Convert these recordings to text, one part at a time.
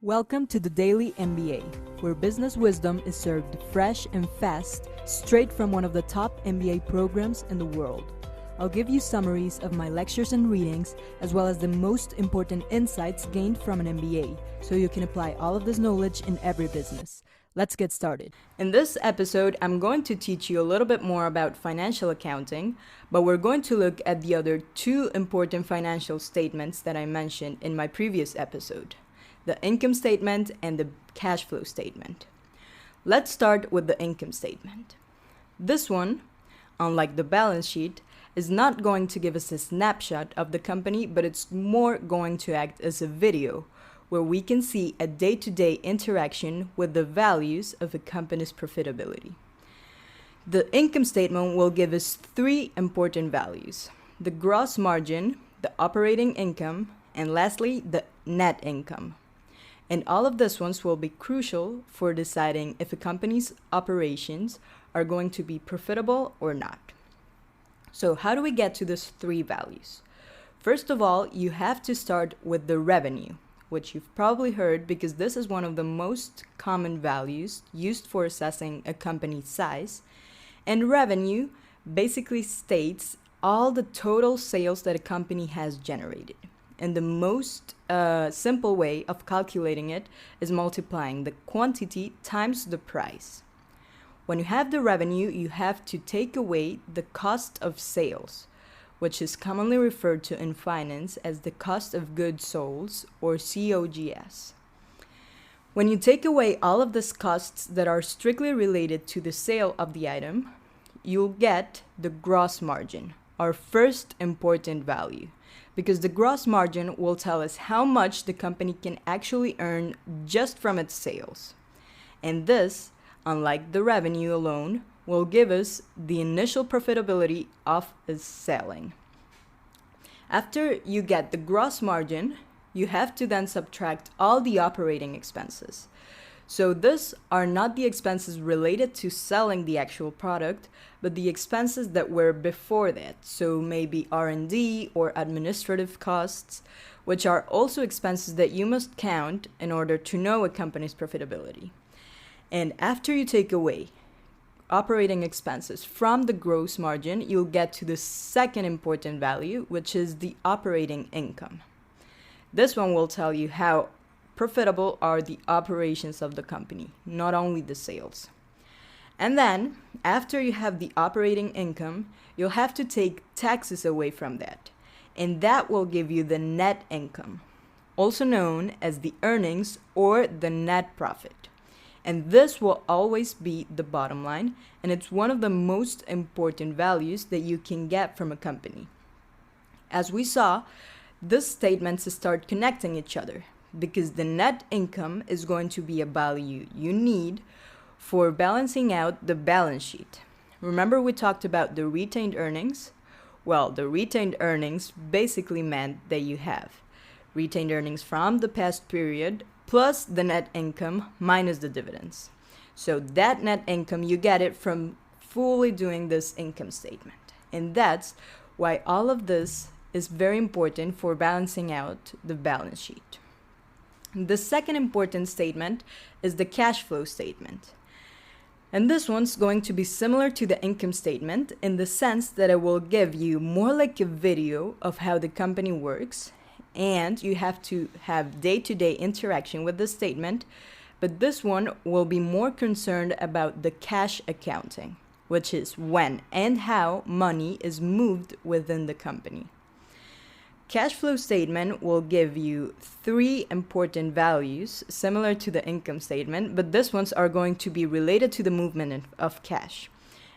Welcome to the Daily MBA, where business wisdom is served fresh and fast, straight from one of the top MBA programs in the world. I'll give you summaries of my lectures and readings, as well as the most important insights gained from an MBA, so you can apply all of this knowledge in every business. Let's get started. In this episode, I'm going to teach you a little bit more about financial accounting, but we're going to look at the other two important financial statements that I mentioned in my previous episode: the income statement and the cash flow statement. Let's start with the income statement. This one, unlike the balance sheet, is not going to give us a snapshot of the company, but it's more going to act as a video where we can see a day-to-day interaction with the values of a company's profitability. The income statement will give us three important values: the gross margin, the operating income, and lastly, the net income. And all of these ones will be crucial for deciding if a company's operations are going to be profitable or not. So how do we get to these three values? First of all, you have to start with the revenue, which you've probably heard because this is one of the most common values used for assessing a company's size. And revenue basically states all the total sales that a company has generated. And the most simple way of calculating it is multiplying the quantity times the price. When you have the revenue, you have to take away the cost of sales, which is commonly referred to in finance as the cost of goods sold, or COGS. When you take away all of these costs that are strictly related to the sale of the item, you'll get the gross margin, our first important value, because the gross margin will tell us how much the company can actually earn just from its sales. And this, unlike the revenue alone, will give us the initial profitability of its selling. After you get the gross margin, you have to then subtract all the operating expenses. So these are not the expenses related to selling the actual product, but the expenses that were before that. So maybe R&D or administrative costs, which are also expenses that you must count in order to know a company's profitability. And after you take away operating expenses from the gross margin, you'll get to the second important value, which is the operating income. This one will tell you how profitable are the operations of the company, not only the sales. And then, after you have the operating income, you'll have to take taxes away from that. And that will give you the net income, also known as the earnings or the net profit. And this will always be the bottom line, and it's one of the most important values that you can get from a company. As we saw, these statements start connecting each other, because the net income is going to be a value you need for balancing out the balance sheet. Remember we talked about the retained earnings? Well, the retained earnings basically meant that you have retained earnings from the past period plus the net income minus the dividends. So that net income, you get it from fully doing this income statement. And that's why all of this is very important for balancing out the balance sheet. The second important statement is the cash flow statement. And this one's going to be similar to the income statement in the sense that it will give you more like a video of how the company works, and you have to have day-to-day interaction with the statement, but this one will be more concerned about the cash accounting, which is when and how money is moved within the company. Cash flow statement will give you three important values similar to the income statement, but these ones are going to be related to the movement of cash.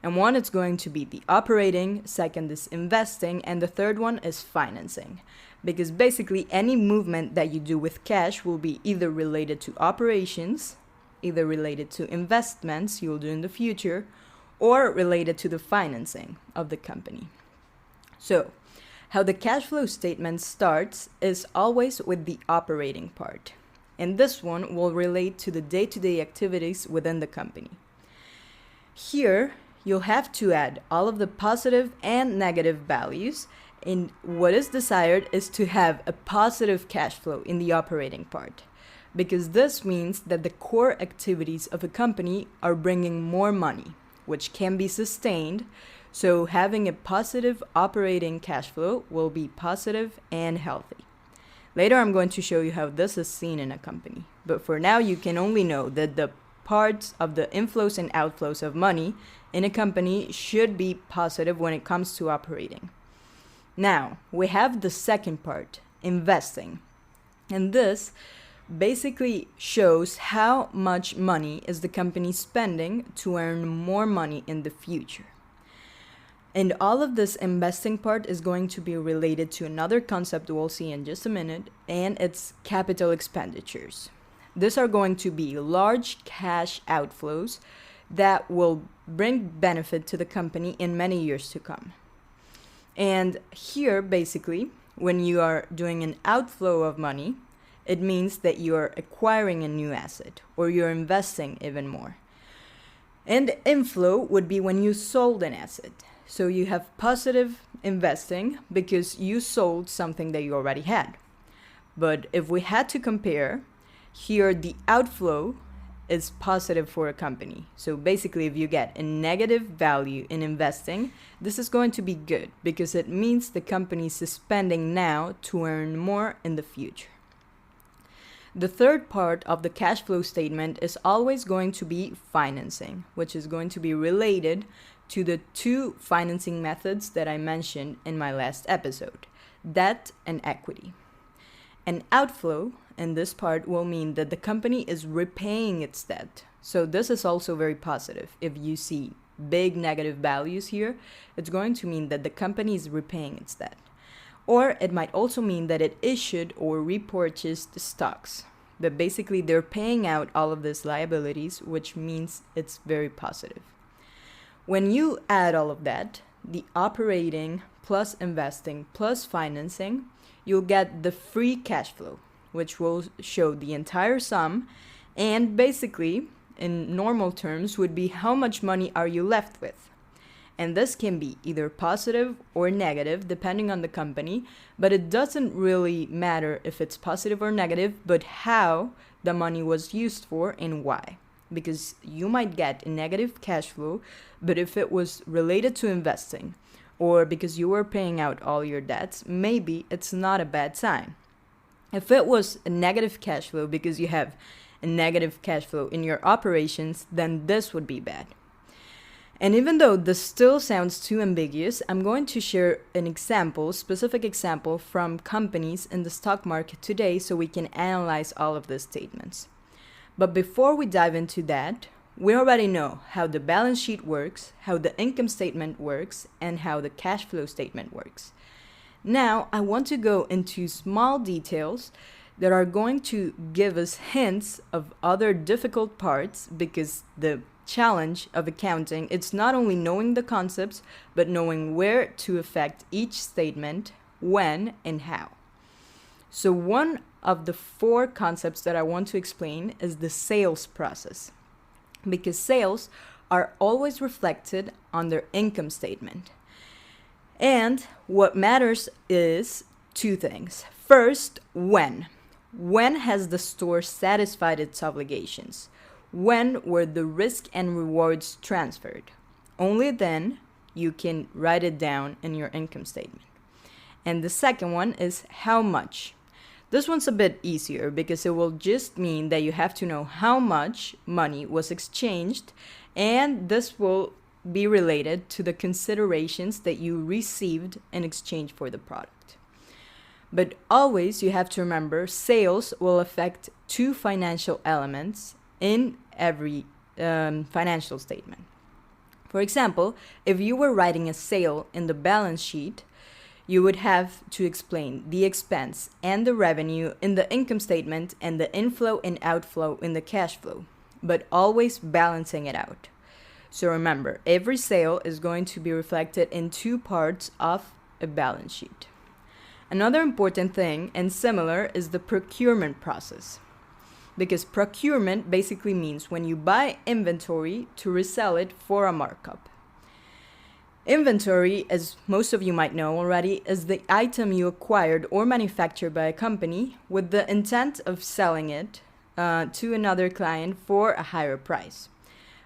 And one is going to be the operating, second is investing, and the third one is financing. Because basically any movement that you do with cash will be either related to operations, either related to investments you'll do in the future, or related to the financing of the company. So, how the cash flow statement starts is always with the operating part. And this one will relate to the day-to-day activities within the company. Here, you'll have to add all of the positive and negative values, and what is desired is to have a positive cash flow in the operating part. because this means that the core activities of a company are bringing more money, which can be sustained. So having a positive operating cash flow will be positive and healthy. Later, I'm going to show you how this is seen in a company. But for now, you can only know that the parts of the inflows and outflows of money in a company should be positive when it comes to operating. Now, we have the second part, investing. And this basically shows how much money is the company spending to earn more money in the future. And all of this investing part is going to be related to another concept we'll see in just a minute, and it's capital expenditures. These are going to be large cash outflows that will bring benefit to the company in many years to come. And here, basically, when you are doing an outflow of money, it means that you are acquiring a new asset or you're investing even more. And inflow would be when you sold an asset. So you have positive investing because you sold something that you already had. But if we had to compare, here the outflow is positive for a company. So basically, if you get a negative value in investing, this is going to be good because it means the company is spending now to earn more in the future. The third part of the cash flow statement is always going to be financing, which is going to be related to the two financing methods that I mentioned in my last episode, debt and equity. An outflow in this part will mean that the company is repaying its debt. So this is also very positive. If you see big negative values here, it's going to mean that the company is repaying its debt. Or it might also mean that it issued or repurchased stocks. But basically, they're paying out all of these liabilities, which means it's very positive. When you add all of that, the operating plus investing plus financing, you'll get the free cash flow, which will show the entire sum, and basically, in normal terms, would be how much money are you left with. And this can be either positive or negative, depending on the company, but it doesn't really matter if it's positive or negative, but how the money was used for and why. Because you might get a negative cash flow, but if it was related to investing, or because you were paying out all your debts, maybe it's not a bad sign. If it was a negative cash flow because you have a negative cash flow in your operations, then this would be bad. And even though this still sounds too ambiguous, I'm going to share an example, specific example from companies in the stock market today so we can analyze all of these statements. But before we dive into that, we already know how the balance sheet works, how the income statement works, and how the cash flow statement works. Now, I want to go into small details that are going to give us hints of other difficult parts, because the challenge of accounting, it's not only knowing the concepts, but knowing where to affect each statement, when, and how. So one of the 4 concepts that I want to explain is the sales process, because sales are always reflected on their income statement. And what matters is 2 things. First, when. When has the store satisfied its obligations? When were the risk and rewards transferred? Only then you can write it down in your income statement. And the second one is how much. This one's a bit easier because it will just mean that you have to know how much money was exchanged, and this will be related to the considerations that you received in exchange for the product. But always you have to remember sales will affect 2 financial elements in every financial statement. For example, if you were writing a sale in the balance sheet, you would have to explain the expense and the revenue in the income statement and the inflow and outflow in the cash flow, but always balancing it out. So remember, every sale is going to be reflected in 2 parts of a balance sheet. Another important thing and similar is the procurement process, because procurement basically means when you buy inventory to resell it for a markup. Inventory, as most of you might know already, is the item you acquired or manufactured by a company with the intent of selling it to another client for a higher price.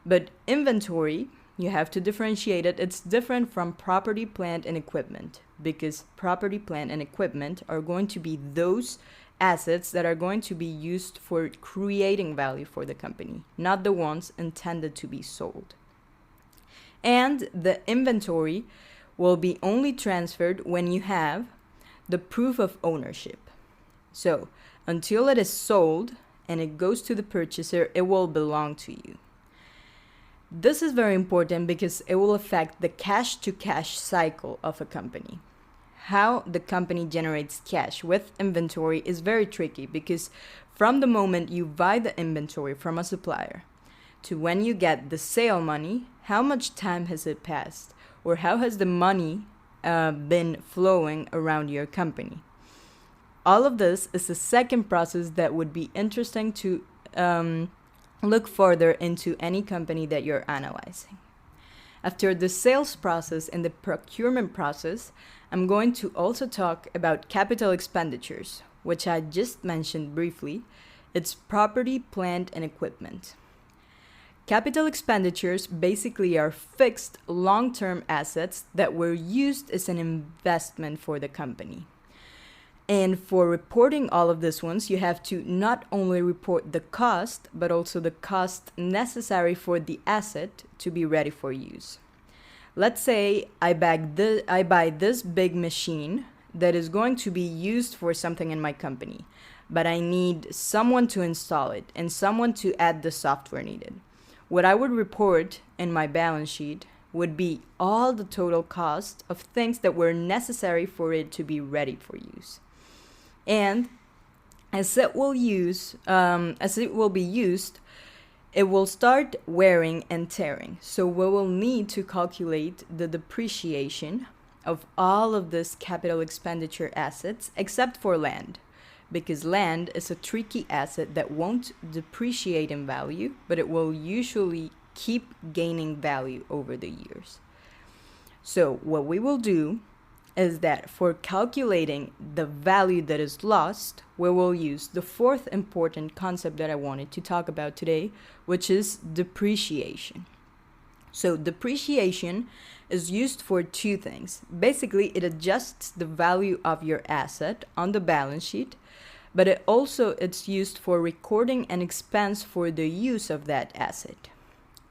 But inventory, you have to differentiate it. It's different from property, plant, and equipment, because property, plant, and equipment are going to be those assets that are going to be used for creating value for the company, not the ones intended to be sold. And the inventory will be only transferred when you have the proof of ownership. So until it is sold and it goes to the purchaser, it will belong to you. This is very important because it will affect the cash to cash cycle of a company. How the company generates cash with inventory is very tricky, because from the moment you buy the inventory from a supplier to when you get the sale money, how much time has it passed? Or how has the money been flowing around your company? All of this is the second process that would be interesting to look further into any company that you're analyzing. After the sales process and the procurement process, I'm going to also talk about capital expenditures, which I just mentioned briefly. It's property, plant, and equipment. Capital expenditures basically are fixed long-term assets that were used as an investment for the company. And for reporting all of these ones, you have to not only report the cost, but also the cost necessary for the asset to be ready for use. Let's say I buy this big machine that is going to be used for something in my company, but I need someone to install it and someone to add the software needed. What I would report in my balance sheet would be all the total cost of things that were necessary for it to be ready for use. And as it will be used, it will start wearing and tearing. So we will need to calculate the depreciation of all of this capital expenditure assets, except for land, because land is a tricky asset that won't depreciate in value, but it will usually keep gaining value over the years. So what we will do is that for calculating the value that is lost, we will use the fourth important concept that I wanted to talk about today, which is depreciation. So depreciation is used for two things. Basically, it adjusts the value of your asset on the balance sheet, but it's used for recording an expense for the use of that asset.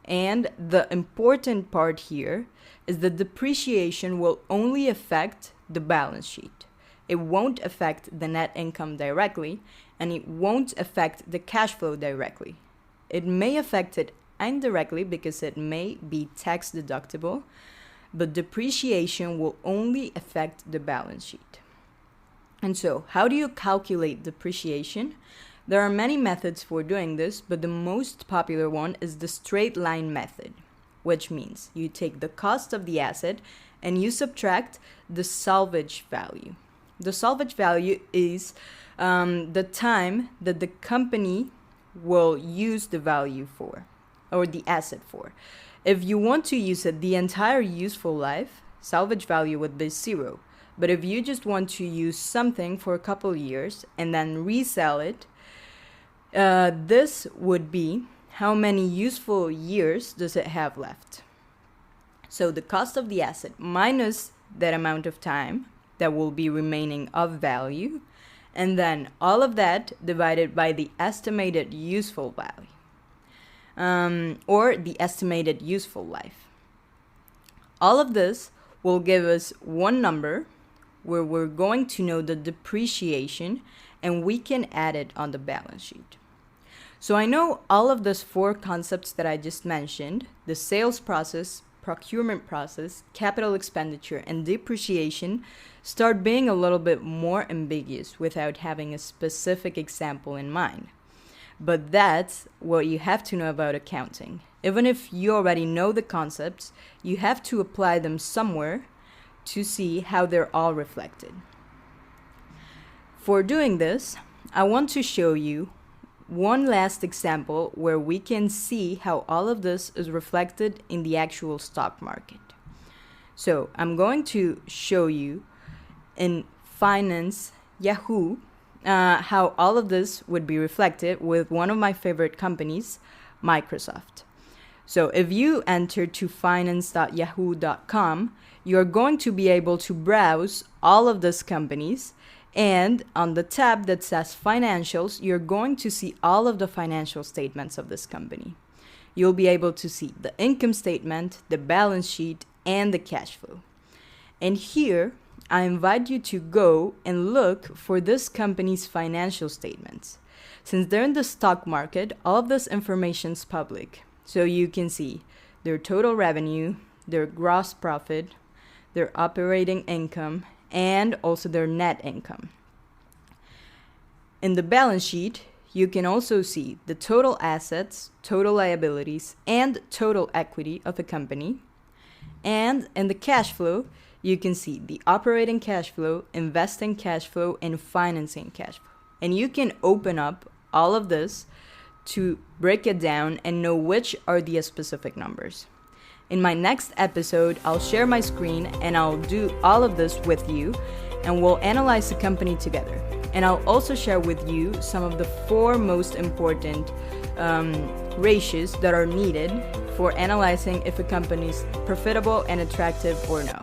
And the important part here is the depreciation will only affect the balance sheet. It won't affect the net income directly, and it won't affect the cash flow directly. It may affect it indirectly because it may be tax deductible, but depreciation will only affect the balance sheet. And so, how do you calculate depreciation? There are many methods for doing this, but the most popular one is the straight line method, which means you take the cost of the asset and you subtract the salvage value. The salvage value is the time that the company will use the value for, or the asset for. If you want to use it the entire useful life, salvage value would be 0. But if you just want to use something for a couple years and then resell it, this would be how many useful years does it have left. So the cost of the asset minus that amount of time that will be remaining of value, and then all of that divided by the estimated useful value, or the estimated useful life. All of this will give us one number where we're going to know the depreciation, and we can add it on the balance sheet. So I know all of those 4 concepts that I just mentioned, the sales process, procurement process, capital expenditure, and depreciation, start being a little bit more ambiguous without having a specific example in mind. But that's what you have to know about accounting. Even if you already know the concepts, you have to apply them somewhere to see how they're all reflected. For doing this, I want to show you one last example where we can see how all of this is reflected in the actual stock market. So I'm going to show you in Finance Yahoo how all of this would be reflected with one of my favorite companies, Microsoft. So if you enter to finance.yahoo.com, you're going to be able to browse all of these companies, and on the tab that says financials, you're going to see all of the financial statements of this company. You'll be able to see the income statement, the balance sheet, and the cash flow. And here, I invite you to go and look for this company's financial statements. Since they're in the stock market, all of this information is public. So you can see their total revenue, their gross profit, their operating income, and also their net income. In the balance sheet, you can also see the total assets, total liabilities, and total equity of a company. And in the cash flow, you can see the operating cash flow, investing cash flow, and financing cash flow. And you can open up all of this to break it down and know which are the specific numbers. In my next episode, I'll share my screen and I'll do all of this with you, and we'll analyze the company together. And I'll also share with you some of the 4 most important ratios that are needed for analyzing if a company is profitable and attractive or no.